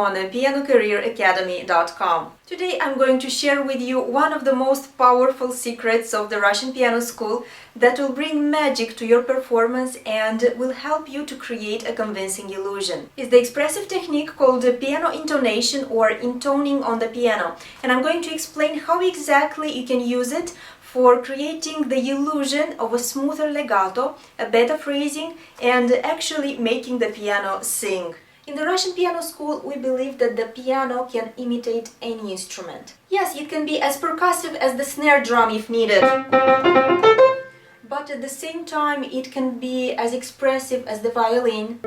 on pianocareeracademy.com. Today I'm going to share with you one of the most powerful secrets of the Russian piano school that will bring magic to your performance and will help you to create a convincing illusion. It's the expressive technique called piano intonation or intoning on the piano, and I'm going to explain how exactly you can use it for creating the illusion of a smoother legato, a better phrasing, and actually making the piano sing. In the Russian piano school, we believe that the piano can imitate any instrument. Yes, it can be as percussive as the snare drum if needed, but at the same time it can be as expressive as the violin,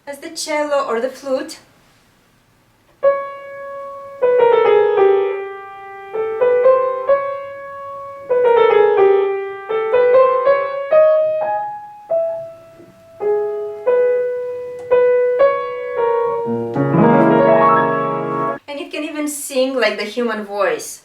as the cello or the flute. And it can even sing like the human voice.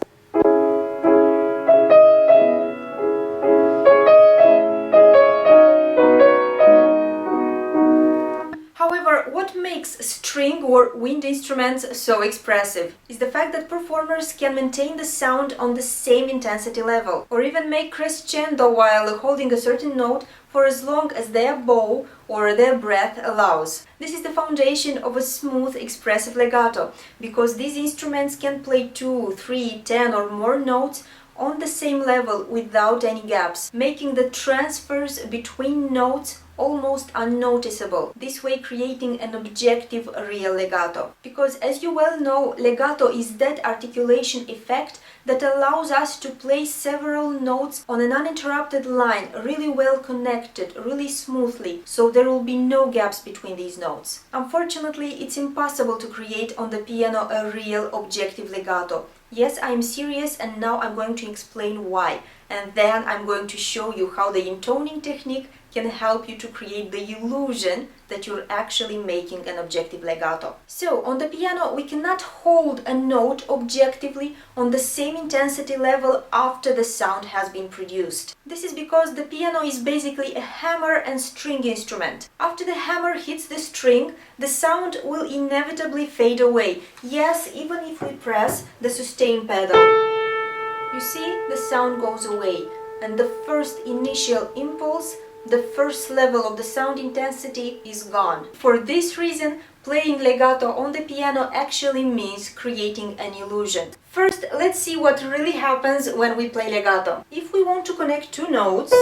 However, what makes string or wind instruments so expressive is the fact that performers can maintain the sound on the same intensity level, or even make crescendo while holding a certain note for as long as their bow or their breath allows. This is the foundation of a smooth, expressive legato, because these instruments can play 2, 3, 10 or more notes on the same level without any gaps, making the transfers between notes almost unnoticeable, this way creating an objective real legato. Because as you well know, legato is that articulation effect that allows us to play several notes on an uninterrupted line, really well connected, really smoothly, so there will be no gaps between these notes. Unfortunately, it's impossible to create on the piano a real objective legato. Yes, I am serious, and now I'm going to explain why. And then I'm going to show you how the intoning technique can help you to create the illusion that you're actually making an objective legato. So, on the piano, we cannot hold a note objectively on the same intensity level after the sound has been produced. This is because the piano is basically a hammer and string instrument. After the hammer hits the string, the sound will inevitably fade away. Yes, even if we press the sustain pedal. You see, the sound goes away, and the first initial impulse, the first level of the sound intensity is gone. For this reason, playing legato on the piano actually means creating an illusion. First, let's see what really happens when we play legato. If we want to connect two notes,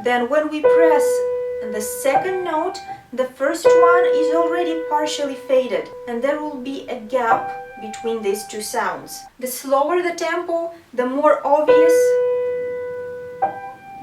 then when we press the second note, the first one is already partially faded, and there will be a gap between these two sounds. The slower the tempo, the more obvious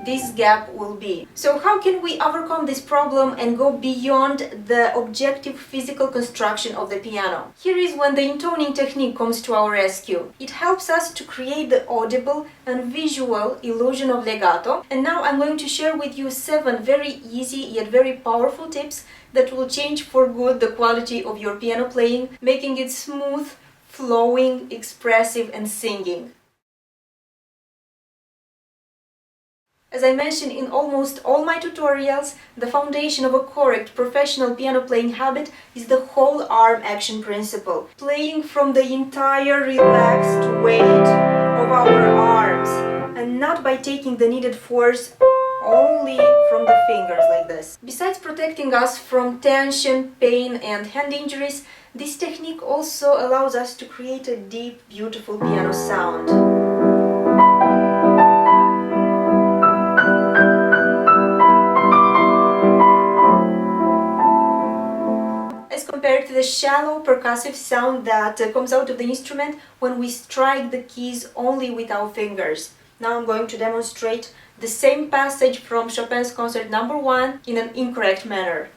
this gap will be. So how can we overcome this problem and go beyond the objective physical construction of the piano? Here is when the intoning technique comes to our rescue. It helps us to create the audible and visual illusion of legato, and now I'm going to share with you 7 very easy yet very powerful tips that will change for good the quality of your piano playing, making it smooth, flowing, expressive and singing. As I mentioned in almost all my tutorials, the foundation of a correct professional piano playing habit is the whole arm action principle. Playing from the entire relaxed weight of our arms, and not by taking the needed force only from the fingers like this. Besides protecting us from tension, pain and hand injuries, this technique also allows us to create a deep, beautiful piano sound. Compared to the shallow percussive sound that comes out of the instrument when we strike the keys only with our fingers. Now I'm going to demonstrate the same passage from Chopin's Concert No. 1 in an incorrect manner.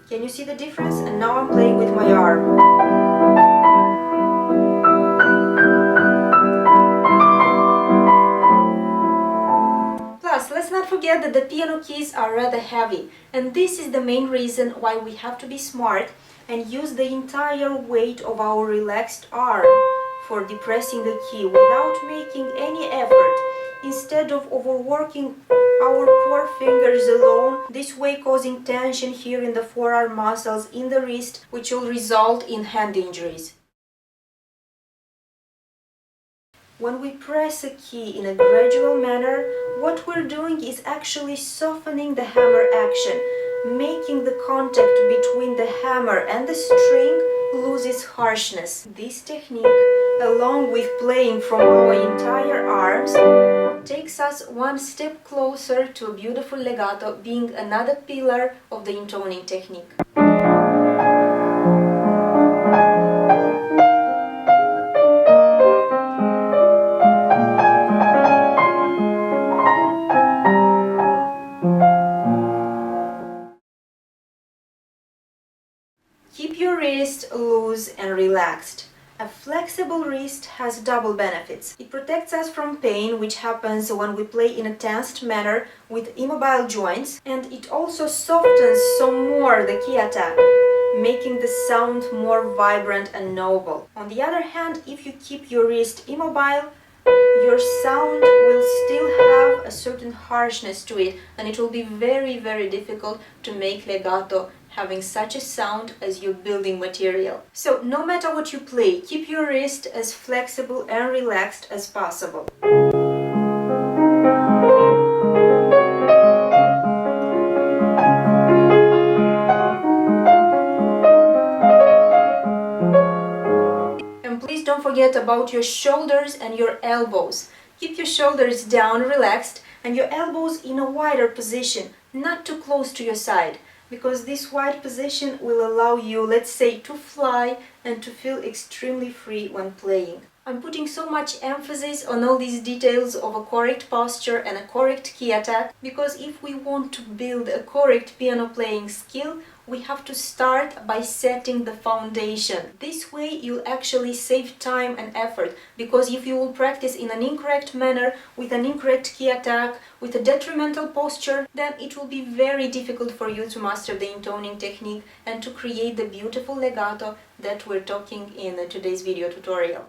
Can you see the difference? And now I'm playing with my arm. Let's not forget forget that the piano keys are rather heavy, and this is the main reason why we have to be smart and use the entire weight of our relaxed arm for depressing the key without making any effort, instead of overworking our poor fingers alone, this way causing tension here in the forearm muscles in the wrist, which will result in hand injuries. When we press a key in a gradual manner, what we're doing is actually softening the hammer action, making the contact between the hammer and the string lose its harshness. This technique, along with playing from our entire arms, takes us one step closer to a beautiful legato, being another pillar of the intoning technique. Keep your wrist loose and relaxed. A flexible wrist has double benefits. It protects us from pain, which happens when we play in a tensed manner with immobile joints, and it also softens some more the key attack, making the sound more vibrant and noble. On the other hand, if you keep your wrist immobile, your sound will still have a certain harshness to it, and it will be very, very difficult to make legato having such a sound as your building material. So no matter what you play, keep your wrist as flexible and relaxed as possible. And please don't forget about your shoulders and your elbows. Keep your shoulders down, relaxed, and your elbows in a wider position, not too close to your side, because this wide position will allow you, let's say, to fly and to feel extremely free when playing. I'm putting so much emphasis on all these details of a correct posture and a correct key attack, because if we want to build a correct piano playing skill, we have to start by setting the foundation. This way you'll actually save time and effort, because if you will practice in an incorrect manner, with an incorrect key attack, with a detrimental posture, then it will be very difficult for you to master the intoning technique and to create the beautiful legato that we're talking in today's video tutorial.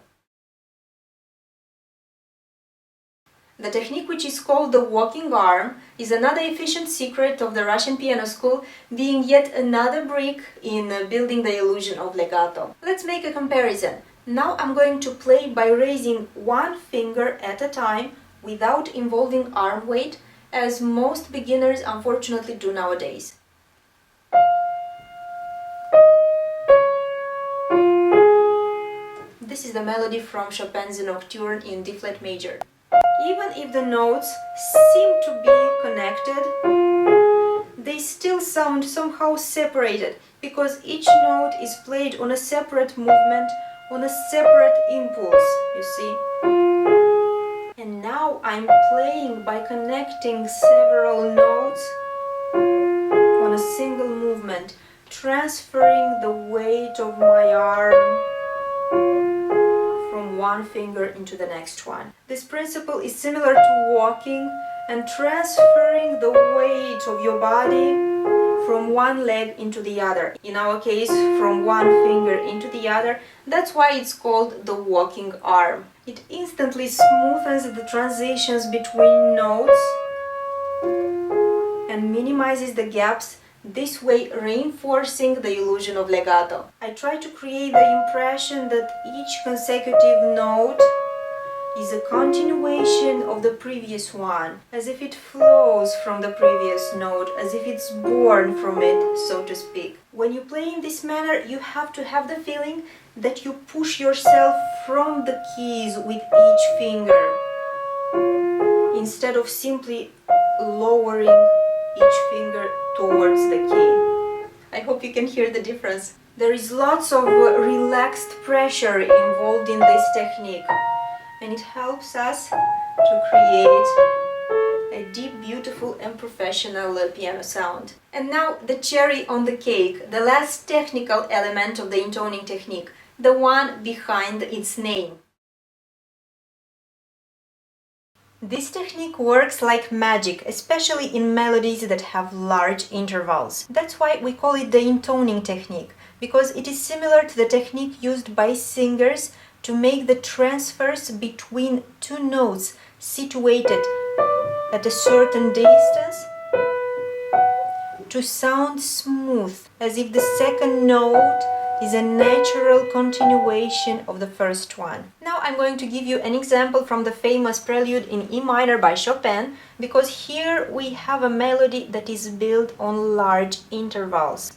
The technique, which is called the walking arm, is another efficient secret of the Russian piano school, being yet another brick in building the illusion of legato. Let's make a comparison. Now I'm going to play by raising one finger at a time without involving arm weight, as most beginners unfortunately do nowadays. This is the melody from Chopin's Nocturne in D-flat major. Even if the notes seem to be connected, they still sound somehow separated, because each note is played on a separate movement, on a separate impulse, you see. And now I'm playing by connecting several notes on a single movement, transferring the weight of my arm from one finger into the next one. This principle is similar to walking and transferring the weight of your body from one leg into the other. In our case, from one finger into the other. That's why it's called the walking arm. It instantly smoothens the transitions between notes and minimizes the gaps, this way reinforcing the illusion of legato. I try to create the impression that each consecutive note is a continuation of the previous one, as if it flows from the previous note, as if it's born from it, so to speak. When you play in this manner, you have to have the feeling that you push yourself from the keys with each finger, instead of simply lowering each finger towards the key. I hope you can hear the difference. There is lots of relaxed pressure involved in this technique, and it helps us to create a deep, beautiful and professional piano sound. And now the cherry on the cake, the last technical element of the intoning technique, the one behind its name. This technique works like magic, especially in melodies that have large intervals. That's why we call it the intoning technique, because it is similar to the technique used by singers to make the transfers between two notes situated at a certain distance to sound smooth, as if the second note is a natural continuation of the first one. Now I'm going to give you an example from the famous prelude in E minor by Chopin, because here we have a melody that is built on large intervals.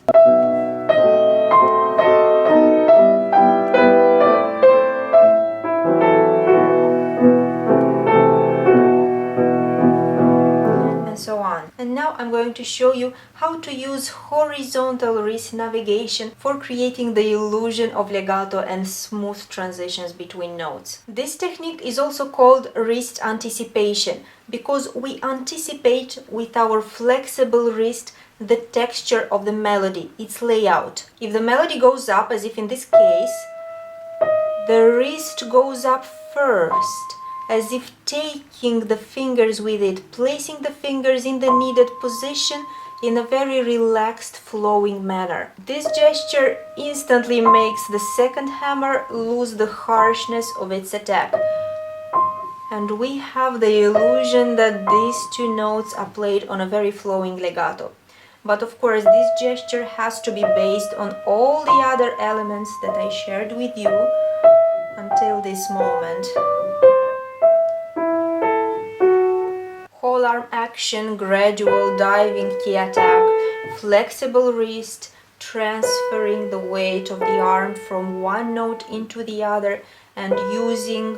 So on. And now I'm going to show you how to use horizontal wrist navigation for creating the illusion of legato and smooth transitions between notes. This technique is also called wrist anticipation, because we anticipate with our flexible wrist the texture of the melody, its layout. If the melody goes up, as if in this case, the wrist goes up first, as if taking the fingers with it, placing the fingers in the needed position in a very relaxed, flowing manner. This gesture instantly makes the second hammer lose the harshness of its attack. And we have the illusion that these two notes are played on a very flowing legato. But of course, this gesture has to be based on all the other elements that I shared with you until this moment. Whole arm action, gradual diving key attack, flexible wrist, transferring the weight of the arm from one note into the other, and using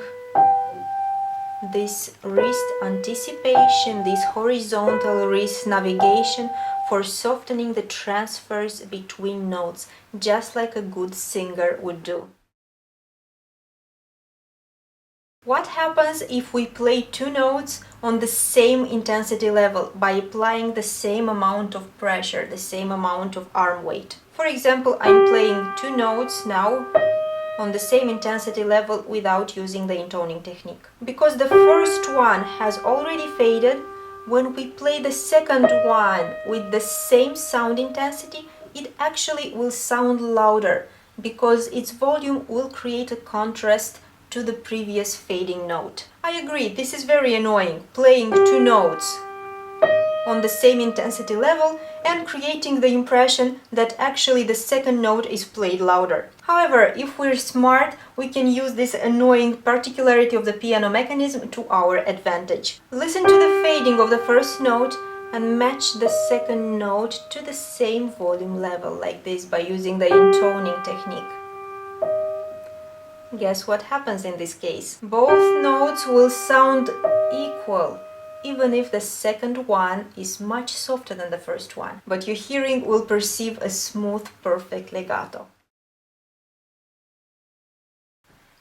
this wrist anticipation, this horizontal wrist navigation for softening the transfers between notes, just like a good singer would do. What happens if we play two notes on the same intensity level by applying the same amount of pressure, the same amount of arm weight? For example, I'm playing two notes now on the same intensity level without using the intoning technique. Because the first one has already faded, when we play the second one with the same sound intensity, it actually will sound louder, because its volume will create a contrast to the previous fading note. I agree, this is very annoying, playing two notes on the same intensity level and creating the impression that actually the second note is played louder. However, if we're smart, we can use this annoying particularity of the piano mechanism to our advantage. Listen to the fading of the first note and match the second note to the same volume level, like this, by using the intoning technique. Guess what happens in this case? Both notes will sound equal, even if the second one is much softer than the first one. But your hearing will perceive a smooth, perfect legato.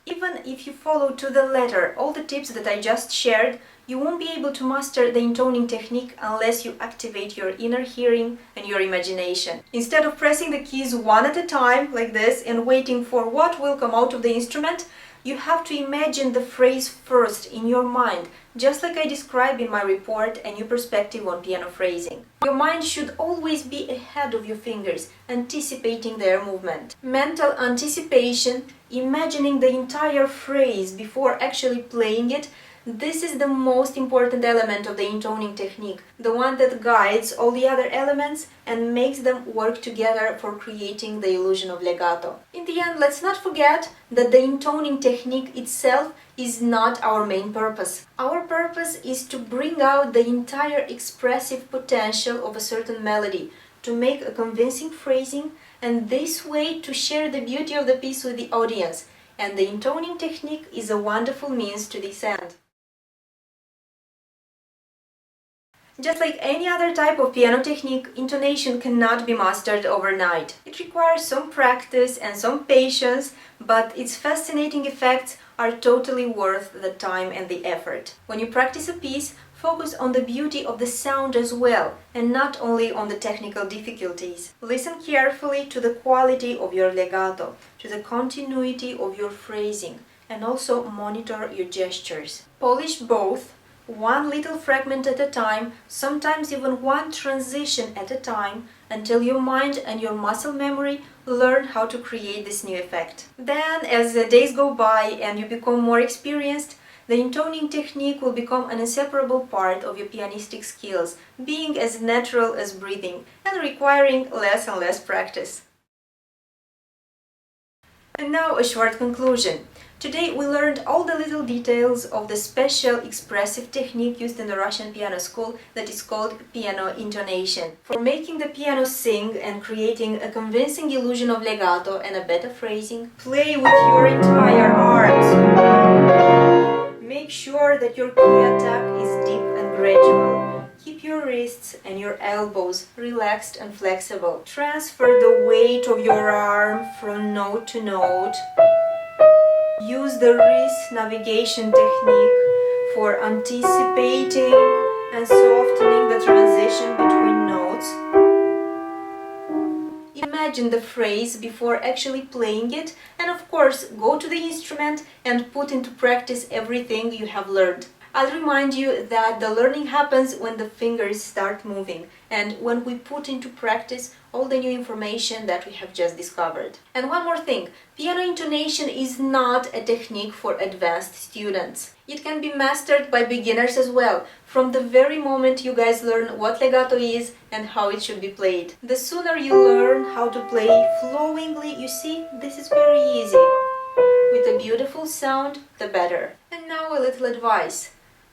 Even if you follow to the letter all the tips that I just shared, you won't be able to master the intoning technique unless you activate your inner hearing and your imagination. Instead of pressing the keys one at a time, like this, and waiting for what will come out of the instrument, you have to imagine the phrase first in your mind, just like I describe in my report A New Perspective on Piano Phrasing. Your mind should always be ahead of your fingers, anticipating their movement. Mental anticipation, imagining the entire phrase before actually playing it, this is the most important element of the intoning technique, the one that guides all the other elements and makes them work together for creating the illusion of legato. In the end, let's not forget that the intoning technique itself is not our main purpose. Our purpose is to bring out the entire expressive potential of a certain melody, to make a convincing phrasing, and this way to share the beauty of the piece with the audience. And the intoning technique is a wonderful means to this end. Just like any other type of piano technique, intonation cannot be mastered overnight. It requires some practice and some patience, but its fascinating effects are totally worth the time and the effort. When you practice a piece, focus on the beauty of the sound as well, and not only on the technical difficulties. Listen carefully to the quality of your legato, to the continuity of your phrasing, and also monitor your gestures. Polish both, one little fragment at a time, sometimes even one transition at a time, until your mind and your muscle memory learn how to create this new effect. Then, as the days go by and you become more experienced, the intoning technique will become an inseparable part of your pianistic skills, being as natural as breathing and requiring less and less practice. And now a short conclusion. Today we learned all the little details of the special expressive technique used in the Russian piano school that is called piano intonation. For making the piano sing and creating a convincing illusion of legato and a better phrasing, play with your entire arms. Make sure that your key attack is deep and gradual. Keep your wrists and your elbows relaxed and flexible. Transfer the weight of your arm from note to note. Use the wrist navigation technique for anticipating and softening the transition between notes. Imagine the phrase before actually playing it, and of course go to the instrument and put into practice everything you have learned. I'll remind you that the learning happens when the fingers start moving and when we put into practice all the new information that we have just discovered. And one more thing, piano intonation is not a technique for advanced students. It can be mastered by beginners as well, from the very moment you guys learn what legato is and how it should be played. The sooner you learn how to play flowingly, you see, this is very easy. With a beautiful sound, the better. And now a little advice.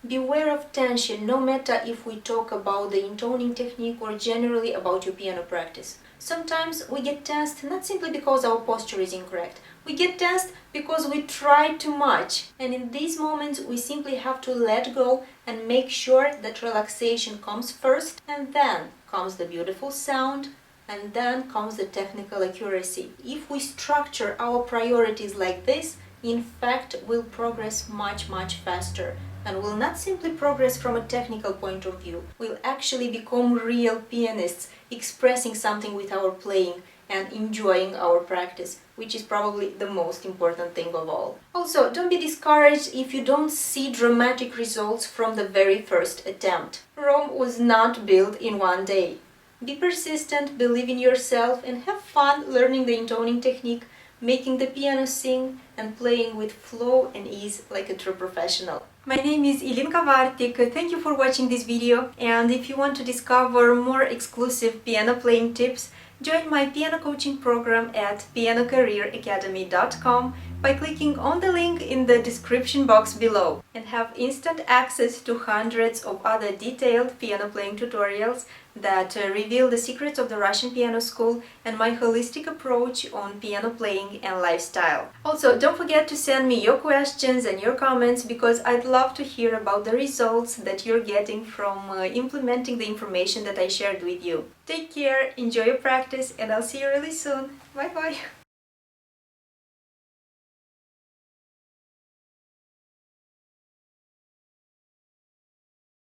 Beware of tension, no matter if we talk about the intoning technique or generally about your piano practice. Sometimes we get tensed not simply because our posture is incorrect. We get tensed because we try too much. And in these moments we simply have to let go and make sure that relaxation comes first, and then comes the beautiful sound, and then comes the technical accuracy. If we structure our priorities like this, in fact, we'll progress much faster. And will not simply progress from a technical point of view. We'll actually become real pianists, expressing something with our playing and enjoying our practice, which is probably the most important thing of all. Also, don't be discouraged if you don't see dramatic results from the very first attempt. Rome was not built in one day. Be persistent, believe in yourself, and have fun learning the intoning technique, making the piano sing and playing with flow and ease like a true professional. My name is Ilinka Vartik. Thank you for watching this video, and if you want to discover more exclusive piano playing tips, join my piano coaching program at pianocareeracademy.com by clicking on the link in the description box below, and have instant access to hundreds of other detailed piano playing tutorials that reveal the secrets of the Russian piano school and my holistic approach on piano playing and lifestyle. Also, don't forget to send me your questions and your comments, because I'd love to hear about the results that you're getting from implementing the information that I shared with you. Take care, enjoy your practice, and I'll see you really soon. Bye bye!